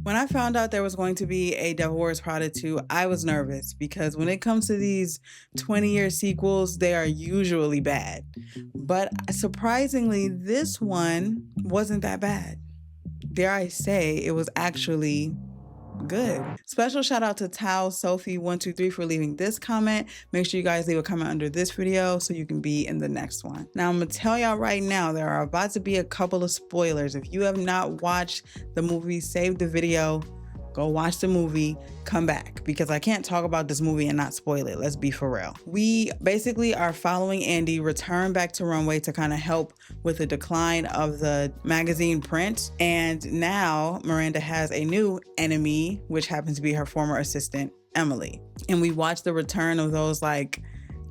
When I found out there was going to be a Devil Wears Prada 2, I was nervous because when it comes to these 20-year sequels, they are usually bad. But surprisingly, this one wasn't that bad. Dare I say, it was actually good. Special shout out to Tao Sophie123 for leaving this comment. Make sure you guys leave a comment under this video so you can be in the next one. Now I'm gonna tell y'all right now, there are about to be a couple of spoilers. If you have not watched the movie, save the video, go watch the movie, come back, because I can't talk about this movie and not spoil it. Let's be for real. We basically are following Andy return back to Runway to kind of help with the decline of the magazine print. And now Miranda has a new enemy, which happens to be her former assistant, Emily. And we watch the return of those like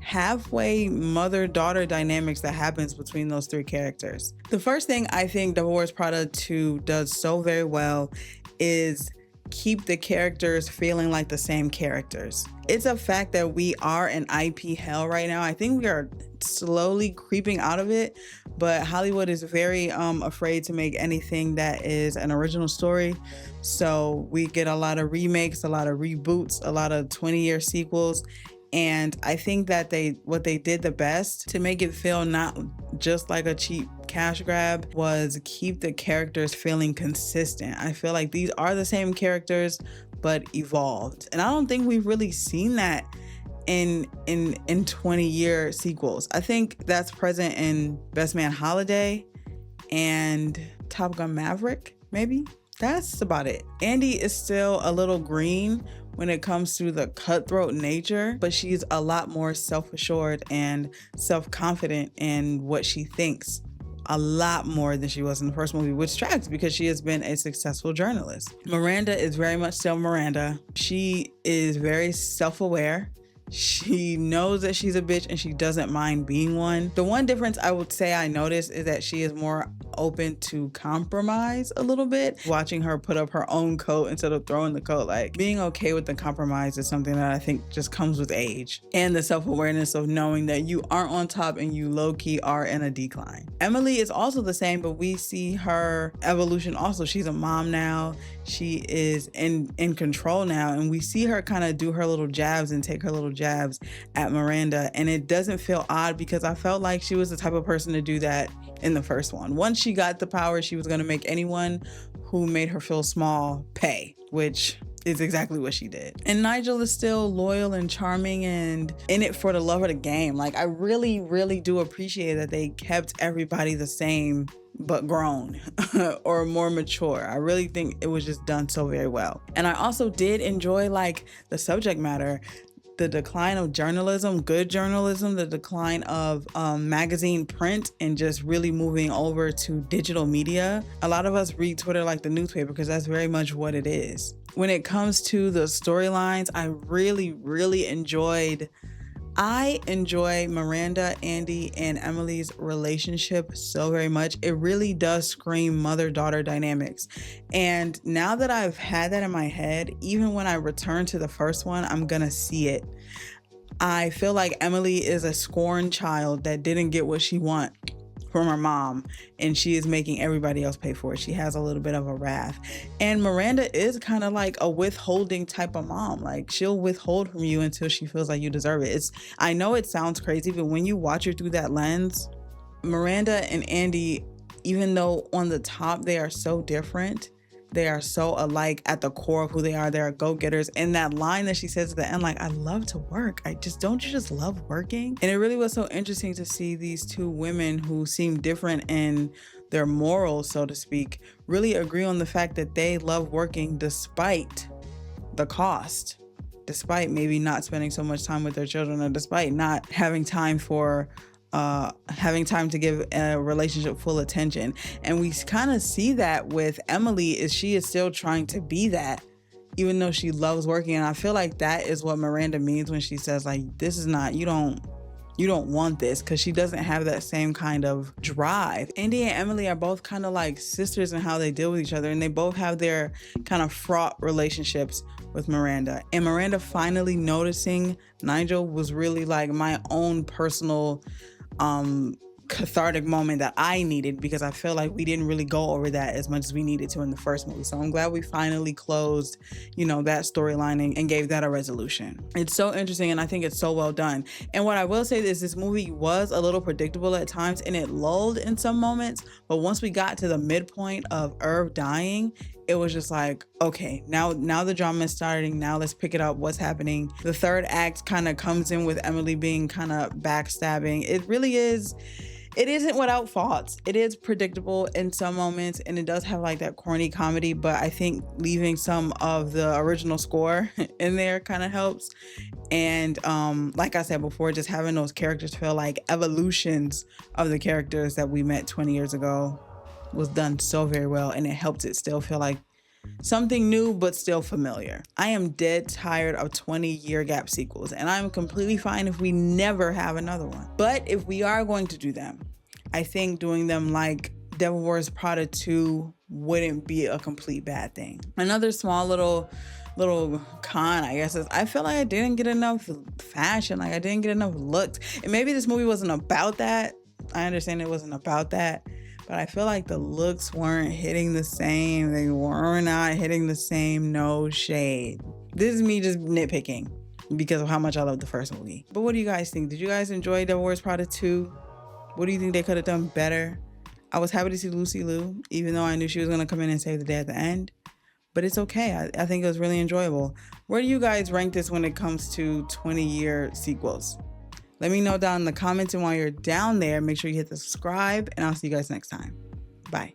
halfway mother-daughter dynamics that happens between those three characters. The first thing I think Devil Wears Prada 2 does so very well is keep the characters feeling like the same characters. It's a fact that we are in IP hell right now. I think we are slowly creeping out of it, but Hollywood is very afraid to make anything that is an original story. So we get a lot of remakes, a lot of reboots, a lot of 20-year sequels. And I think that what they did the best to make it feel not just like a cheap cash grab was keep the characters feeling consistent. I feel like these are the same characters, but evolved. And I don't think we've really seen that in 20-year sequels. I think that's present in Best Man Holiday and Top Gun Maverick, maybe. That's about it. Andy is still a little green when it comes to the cutthroat nature, but she's a lot more self-assured and self-confident in what she thinks, a lot more than she was in the first movie, which tracks because she has been a successful journalist. Miranda is very much still Miranda. She is very self-aware. She knows that she's a bitch and she doesn't mind being one. The one difference I would say I noticed is that she is more open to compromise a little bit. Watching her put up her own coat instead of throwing the coat, like being okay with the compromise is something that I think just comes with age and the self-awareness of knowing that you aren't on top and you low-key are in a decline. Emily is also the same, but we see her evolution also. She's a mom now. She is in control now, and we see her kind of do her little jabs and take her little jabs at Miranda, and it doesn't feel odd because I felt like she was the type of person to do that in the first one. Once she got the power, she was going to make anyone who made her feel small pay, which is exactly what she did. And Nigel is still loyal and charming and in it for the love of the game. Like, I really, really do appreciate that they kept everybody the same but grown or more mature. I really think it was just done so very well. And I also did enjoy like the subject matter, the decline of journalism, good journalism, the decline of magazine print, and just really moving over to digital media. A lot of us read Twitter like the newspaper because that's very much what it is. When it comes to the storylines, I really, really enjoy Miranda, Andy, and Emily's relationship so very much. It really does scream mother-daughter dynamics. And now that I've had that in my head, even when I return to the first one, I'm gonna see it. I feel like Emily is a scorned child that didn't get what she wants from her mom, and she is making everybody else pay for it. She has a little bit of a wrath. And Miranda is kind of like a withholding type of mom. Like, she'll withhold from you until she feels like you deserve it. I know it sounds crazy, but when you watch her through that lens, Miranda and Andy, even though on the top they are so different, they are so alike at the core of who they are. They're go-getters. And that line that she says at the end, like, I love to work. Don't you just love working? And it really was so interesting to see these two women who seem different in their morals, so to speak, really agree on the fact that they love working despite the cost, despite maybe not spending so much time with their children, or despite not having time to give a relationship full attention. And we kind of see that with Emily, is she is still trying to be that, even though she loves working. And I feel like that is what Miranda means when she says, like, this is not, you don't want this, because she doesn't have that same kind of drive. Andy and Emily are both kind of like sisters in how they deal with each other, and they both have their kind of fraught relationships with Miranda. And Miranda finally noticing Nigel was really like my own personal cathartic moment that I needed, because I feel like we didn't really go over that as much as we needed to in the first movie. So I'm glad we finally closed, that storyline and gave that a resolution. It's so interesting, and I think it's so well done. And what I will say is this movie was a little predictable at times, and it lulled in some moments, but once we got to the midpoint of Irv dying, it was just like, okay, now the drama is starting. Now let's pick it up. What's happening? The third act kind of comes in with Emily being kind of backstabbing. It really is. It isn't without faults. It is predictable in some moments, and it does have like that corny comedy, but I think leaving some of the original score in there kind of helps. And like I said before, just having those characters feel like evolutions of the characters that we met 20 years ago was done so very well, and it helps it still feel like something new but still familiar. I am dead tired of 20-year gap sequels, and I'm completely fine if we never have another one. But if we are going to do them, I think doing them like Devil Wears Prada 2 wouldn't be a complete bad thing. Another small little con, I guess, is I feel like I didn't get enough fashion, like I didn't get enough looks. And maybe this movie wasn't about that. I understand it wasn't about that, but I feel like the looks weren't hitting the same. They were not hitting the same, no shade. This is me just nitpicking because of how much I love the first movie. But what do you guys think? Did you guys enjoy Devil Wears Prada 2? What do you think they could have done better? I was happy to see Lucy Liu, even though I knew she was going to come in and save the day at the end. But it's okay. I think it was really enjoyable. Where do you guys rank this when it comes to 20-year sequels? Let me know down in the comments, and while you're down there, make sure you hit the subscribe, and I'll see you guys next time. Bye.